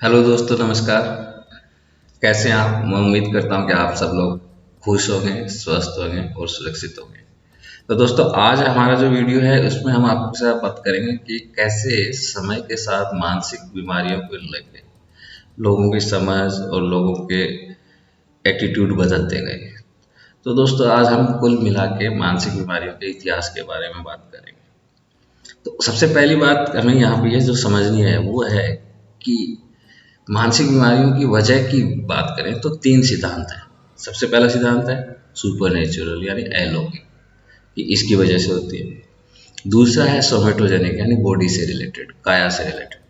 Hello दोस्तों, नमस्कार। कैसे हैं आप? मैं उम्मीद करता हूं कि आप सब लोग खुश होंगे, स्वस्थ होंगे और सुरक्षित होंगे। तो दोस्तों, आज हमारा जो वीडियो है उसमें हम आपके साथ बात करेंगे कि कैसे समय के साथ मानसिक बीमारियों को लेकर लोगों की समझ और लोगों के एटीट्यूड बदलते गए। तो दोस्तों, आज हम कुल मिला के मानसिक बीमारियों के इतिहास के बारे में बात करेंगे। तो सबसे पहली बात हमें यहाँ पे ये जो समझनी है वो है कि मानसिक बीमारियों की वजह की बात करें तो तीन सिद्धांत हैं। सबसे पहला सिद्धांत है सुपर नेचुरल यानी अलौकिक, कि इसकी वजह से होती है। दूसरा है सोमेटोजेनिक यानी बॉडी से रिलेटेड, काया से रिलेटेड,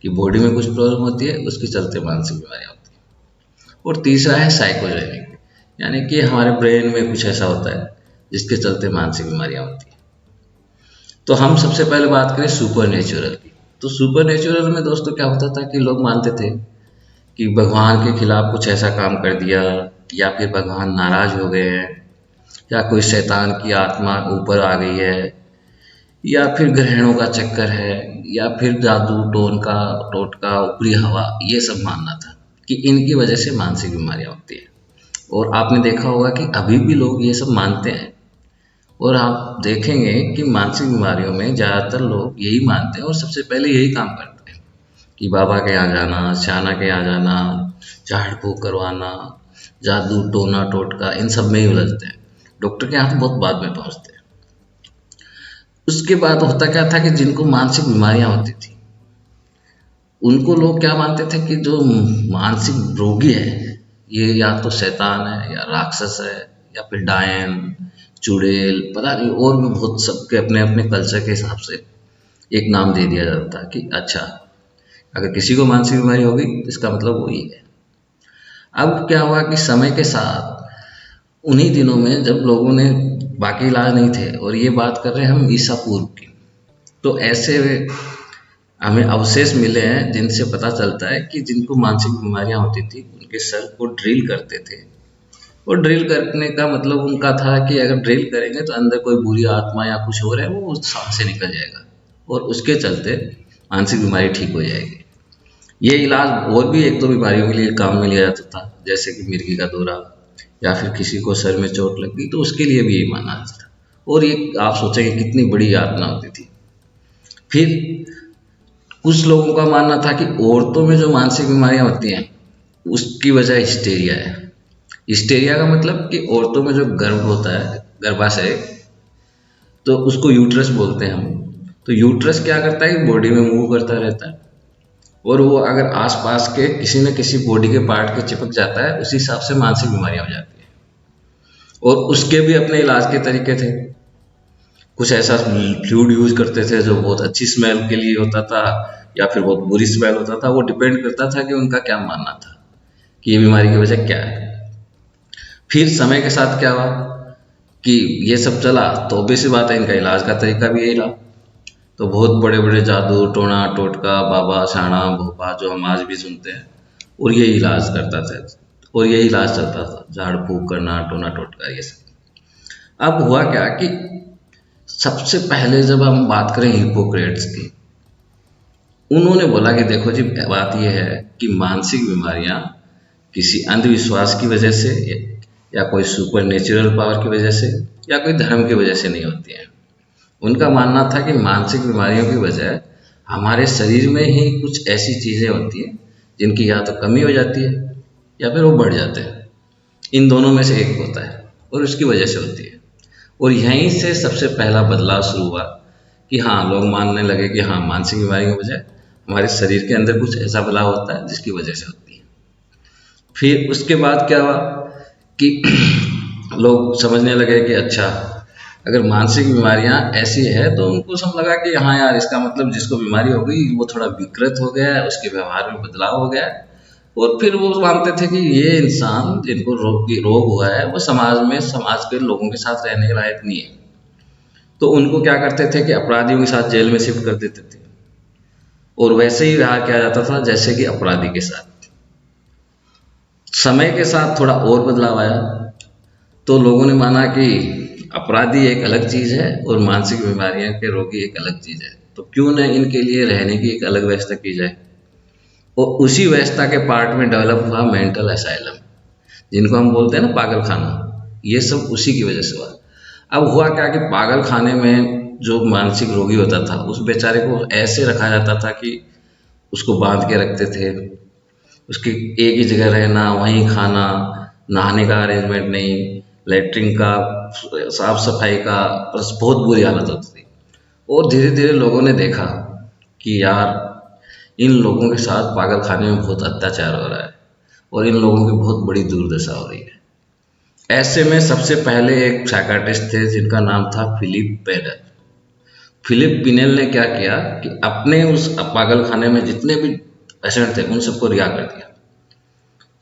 कि बॉडी में कुछ प्रॉब्लम होती है उसके चलते मानसिक बीमारियां होती है। और तीसरा है साइकोजेनिक, यानी कि हमारे ब्रेन में कुछ ऐसा होता है जिसके चलते मानसिक बीमारियां होती हैं। तो हम सबसे पहले बात करें सुपर नेचुरल की। तो सुपर नेचुरल में दोस्तों क्या होता था कि लोग मानते थे कि भगवान के खिलाफ कुछ ऐसा काम कर दिया, या फिर भगवान नाराज हो गए हैं, या कोई शैतान की आत्मा ऊपर आ गई है, या फिर ग्रहणों का चक्कर है, या फिर जादू टोटका ऊपरी हवा, ये सब मानना था कि इनकी वजह से मानसिक बीमारियां होती है। और आपने देखा होगा कि अभी भी लोग ये सब मानते हैं। और आप देखेंगे कि मानसिक बीमारियों में ज़्यादातर लोग यही मानते हैं और सबसे पहले यही काम करते हैं कि बाबा के यहाँ जाना, शाना के यहाँ जाना, झाड़ फूक करवाना, जादू टोना टोटका, इन सब में ही उलझते हैं। डॉक्टर के यहाँ तो बहुत बाद में पहुँचते हैं। उसके बाद होता क्या था कि जिनको मानसिक बीमारियां होती थी उनको लोग क्या मानते थे कि जो मानसिक रोगी है ये या तो शैतान है या राक्षस है या फिर डायन, चुड़ैल, पता नहीं, और भी बहुत, सबके अपने अपने कल्चर के हिसाब से एक नाम दे दिया जाता है कि अच्छा, अगर किसी को मानसिक बीमारी होगी तो इसका मतलब वही है। अब क्या हुआ कि समय के साथ उन्हीं दिनों में जब लोगों ने, बाकी इलाज नहीं थे, और ये बात कर रहे हैं हम ईसा पूर्व की, तो ऐसे हमें अवशेष मिले हैं जिनसे पता चलता है कि जिनको मानसिक बीमारियां होती थी उनके सर को ड्रिल करते थे। और ड्रिल करने का मतलब उनका था कि अगर ड्रिल करेंगे तो अंदर कोई बुरी आत्मा या कुछ हो रहा है वो उस सांस से निकल जाएगा और उसके चलते मानसिक बीमारी ठीक हो जाएगी। ये इलाज और भी एक दो बीमारियों के लिए काम में लिया जाता था, जैसे कि मिर्गी का दौरा, या फिर किसी को सर में चोट लग गई तो उसके लिए भी यही माना जाता था। और ये आप सोचेंगे कितनी बड़ी यातना होती थी। फिर कुछ लोगों का मानना था कि औरतों में जो मानसिक बीमारियां होती हैं उसकी वजह हिस्टेरिया है। हिस्टेरिया का मतलब कि औरतों में जो गर्भ होता है, गर्भाशय, तो उसको यूट्रस बोलते हैं हम। तो यूट्रस क्या करता है कि बॉडी में मूव करता रहता है, और वो अगर आसपास के किसी न किसी बॉडी के पार्ट के चिपक जाता है उसी हिसाब से मानसिक बीमारियां हो जाती हैं। और उसके भी अपने इलाज के तरीके थे। कुछ ऐसा फ्लूइड यूज करते थे जो बहुत अच्छी स्मेल के लिए होता था, या फिर बहुत बुरी स्मेल होता था। वो डिपेंड करता था कि उनका क्या मानना था कि ये बीमारी की वजह क्या है। फिर समय के साथ क्या हुआ कि ये सब चला तो obvious सी बात है इनका इलाज का तरीका भी यही रहा। तो बहुत बड़े बड़े जादू टोना टोटका, बाबा शाना भोपा जो हम आज भी सुनते हैं, और ये इलाज करता था और ये इलाज चलता था, झाड़ फूक करना, टोना टोटका, ये सब। अब हुआ क्या कि सबसे पहले जब हम बात करें हिप्पोक्रेट्स की, उन्होंने बोला कि देखो जी, बात यह है कि मानसिक बीमारियां किसी अंधविश्वास की वजह से, या कोई सुपर नेचुरल पावर की वजह से, या कोई धर्म की वजह से नहीं होती हैं। उनका मानना था कि मानसिक बीमारियों की वजह हमारे शरीर में ही कुछ ऐसी चीज़ें होती हैं जिनकी या तो कमी हो जाती है या फिर वो बढ़ जाते हैं। इन दोनों में से एक होता है और उसकी वजह से होती है। और यहीं से सबसे पहला बदलाव शुरू हुआ कि हाँ, लोग मानने लगे कि हाँ, मानसिक बीमारी की वजह हमारे शरीर के अंदर कुछ ऐसा बदलाव होता है जिसकी वजह से होती है। फिर उसके बाद क्या हुआ कि लोग समझने लगे कि अच्छा, अगर मानसिक बीमारियां ऐसी है तो उनको समझ लगा कि हाँ यार, इसका मतलब जिसको बीमारी हो गई वो थोड़ा विकृत हो गया है, उसके व्यवहार में बदलाव हो गया है। और फिर वो मानते थे कि ये इंसान जिनको रोग हुआ है वो समाज में, समाज के लोगों के साथ रहने के लायक नहीं है। तो उनको क्या करते थे कि अपराधियों के साथ जेल में शिफ्ट कर देते थे, और वैसे ही व्यवहार किया जाता था जैसे कि अपराधी के साथ। समय के साथ थोड़ा और बदलाव आया, तो लोगों ने माना कि अपराधी एक अलग चीज़ है और मानसिक बीमारियां के रोगी एक अलग चीज़ है, तो क्यों न इनके लिए रहने की एक अलग व्यवस्था की जाए। और उसी व्यवस्था के पार्ट में डेवलप हुआ मेंटल असाइलम, जिनको हम बोलते हैं ना पागल खाना। ये सब उसी की वजह से हुआ। अब हुआ क्या कि पागल खाने में जो मानसिक रोगी होता था उस बेचारे को ऐसे रखा जाता था कि उसको बांध के रखते थे, उसकी एक ही जगह रहना, वहीं खाना, नहाने का अरेंजमेंट नहीं, लेटरिन का, साफ सफाई का, बस बहुत बुरी हालत होती थी। और धीरे धीरे लोगों ने देखा कि यार इन लोगों के साथ पागल खाने में बहुत अत्याचार हो रहा है और इन लोगों की बहुत बड़ी दुर्दशा हो रही है। ऐसे में सबसे पहले एक साइकाट्रिस्ट थे जिनका नाम था फिलिप पेनेल। फिलिप पिनेल ने क्या किया कि अपने उस पागल खाने में जितने भी पेशेंट थे उन सबको रिहा कर दिया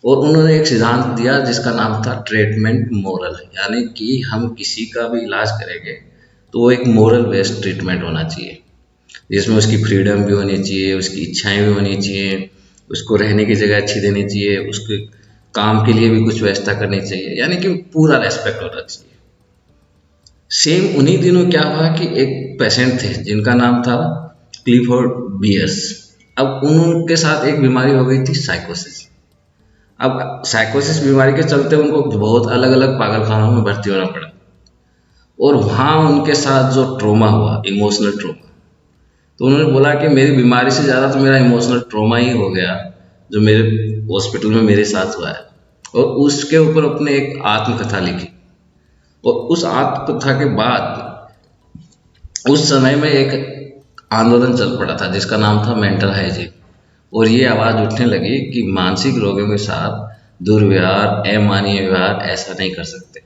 और उन्होंने एक सिद्धांत दिया जिसका नाम था ट्रीटमेंट मोरल, यानी कि हम किसी का भी इलाज करेंगे तो वो एक मोरल बेस्ड ट्रीटमेंट होना चाहिए, जिसमें उसकी फ्रीडम भी होनी चाहिए, उसकी इच्छाएं भी होनी चाहिए, उसको रहने की जगह अच्छी देनी चाहिए, उसके काम के लिए भी कुछ व्यवस्था करनी चाहिए, यानी कि पूरा रेस्पेक्ट होना चाहिए। सेम उन्हीं दिनों क्या हुआ कि एक पेशेंट थे जिनका नाम था क्लिफोर्ड बियर्स। अब उनके साथ एक बीमारी हो गई थी साइकोसिस। अब साइकोसिस बीमारी के चलते उनको बहुत अलग अलग पागलखानों में भर्ती होना पड़ा और वहाँ उनके साथ जो ट्रोमा हुआ, इमोशनल ट्रोमा, तो उन्होंने बोला कि मेरी बीमारी से ज़्यादा तो मेरा इमोशनल ट्रोमा ही हो गया जो मेरे हॉस्पिटल में मेरे साथ हुआ है। और उसके ऊपर अपने एक आत्मकथा लिखी और उस आत्मकथा के बाद उस समय में एक आंदोलन चल पड़ा था जिसका नाम था मेंटल हाइजीन। और ये आवाज़ उठने लगी कि मानसिक रोगियों के साथ दुर्व्यवहार, अमानवीय व्यवहार ऐसा नहीं कर सकते,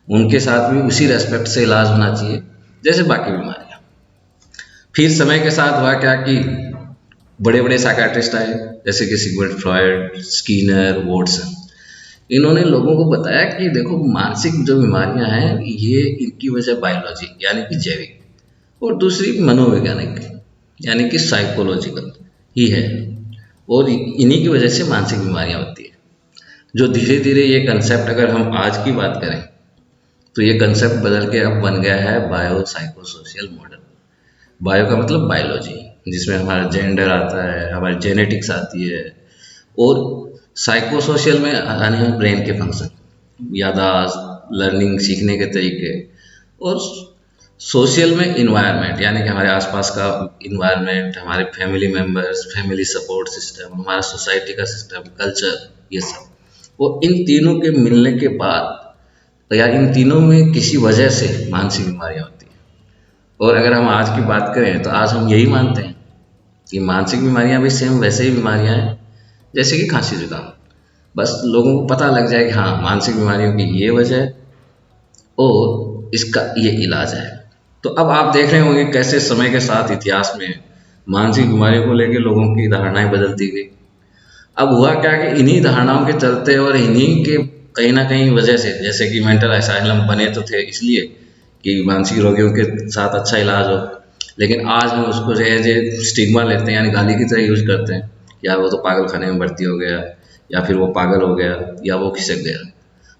उनके साथ भी उसी रेस्पेक्ट से इलाज होना चाहिए जैसे बाकी बीमारियाँ। फिर समय के साथ हुआ क्या कि बड़े बड़े साइकियाट्रिस्ट आए जैसे कि सिगमंड फ्रॉयड, स्किनर, वॉटसन। इन्होंने लोगों को बताया कि देखो मानसिक जो बीमारियां हैं ये इनकी वजह बायोलॉजी यानी कि जैविक और दूसरी मनोवैज्ञानिक यानी कि साइकोलॉजिकल ही है और इन्हीं की वजह से मानसिक बीमारियां होती है। जो धीरे धीरे ये कंसेप्ट अगर हम आज की बात करें तो ये कंसेप्ट बदल के अब बन गया है बायो साइकोसोशियल मॉडल। बायो का मतलब बायोलॉजी, जिसमें हमारा जेंडर आता है, हमारी जेनेटिक्स आती है, और साइकोसोशियल में आने हैं ब्रेन के फंक्शन, याददाश्त, लर्निंग, सीखने के तरीके, और सोशल में इन्वायरमेंट यानी कि हमारे आसपास का इन्वायरमेंट, हमारे family members, family support system, हमारा सोसाइटी का सिस्टम, कल्चर, ये सब। और इन तीनों के मिलने के बाद या इन तीनों में किसी वजह से मानसिक बीमारियाँ होती हैं। और अगर हम आज की बात करें तो आज हम यही मानते हैं कि मानसिक बीमारियाँ भी सेम वैसे ही बीमारियाँ हैं जैसे कि खांसी जुकाम। बस लोगों को पता लग जाए कि हाँ मानसिक बीमारियों की ये वजह है और इसका ये इलाज है। तो अब आप देख रहे होंगे कैसे समय के साथ इतिहास में मानसिक बीमारियों को लेकर लोगों की धारणाएं बदलती गई। अब हुआ क्या कि इन्हीं धारणाओं के चलते और इन्हीं के कहीं ना कहीं वजह से, जैसे कि मेंटल असाइलम बने तो थे इसलिए कि मानसिक रोगियों के साथ अच्छा इलाज हो, लेकिन आज हम उसको जो है स्टिग्मा लेते हैं यानी गाली की तरह यूज करते हैं, यार वो तो पागल खाने में भर्ती हो गया, या फिर वो पागल हो गया, या वो खिसक गया।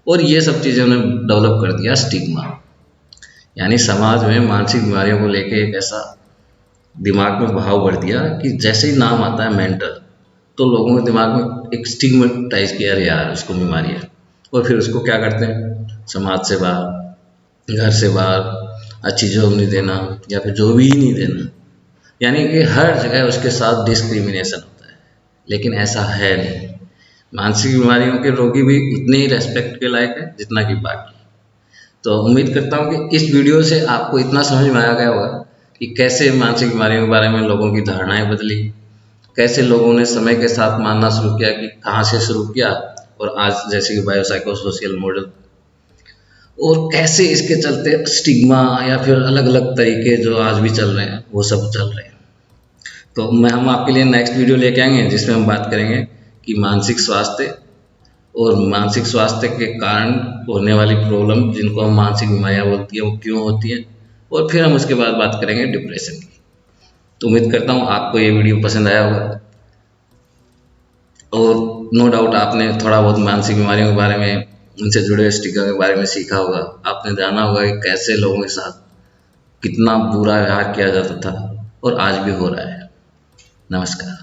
और ये सब चीज़ें उन्होंने डेवलप कर दिया स्टिग्मा, यानी समाज में मानसिक बीमारियों को लेके एक ऐसा दिमाग में भाव भर दिया कि जैसे ही नाम आता है मेंटल तो लोगों के दिमाग में एक स्टिग्मेटाइज किया, यार उसको बीमारी है। और फिर उसको क्या करते हैं, समाज से बाहर, घर से बाहर, अच्छी जॉब नहीं देना या फिर जो भी नहीं देना, यानी कि हर जगह उसके साथ डिस्क्रिमिनेशन होता है। लेकिन ऐसा है नहीं, मानसिक बीमारियों के रोगी भी उतने ही रेस्पेक्ट के लायक है जितना कि बाकी। तो उम्मीद करता हूँ कि इस वीडियो से आपको इतना समझ में आ गया होगा कि कैसे मानसिक बीमारियों के बारे में लोगों की धारणाएं बदली, कैसे लोगों ने समय के साथ मानना शुरू किया कि कहाँ से शुरू किया, और आज जैसे कि बायोसाइकोसोशियल मॉडल, और कैसे इसके चलते स्टिग्मा या फिर अलग अलग तरीके जो आज भी चल रहे हैं वो सब चल रहे हैं। तो हम आपके लिए नेक्स्ट वीडियो लेके आएंगे जिसमें हम बात करेंगे कि मानसिक स्वास्थ्य और मानसिक स्वास्थ्य के कारण होने वाली प्रॉब्लम जिनको हम मानसिक बीमारियाँ बोलती हैं वो क्यों होती हैं, और फिर हम उसके बाद बात करेंगे डिप्रेशन की। तो उम्मीद करता हूँ आपको ये वीडियो पसंद आया होगा और नो डाउट आपने थोड़ा बहुत मानसिक बीमारियों के बारे में, उनसे जुड़े स्टिग्मा के बारे में सीखा होगा। आपने जाना होगा कि कैसे लोगों के साथ कितना बुरा व्यवहार किया जाता था और आज भी हो रहा है। नमस्कार।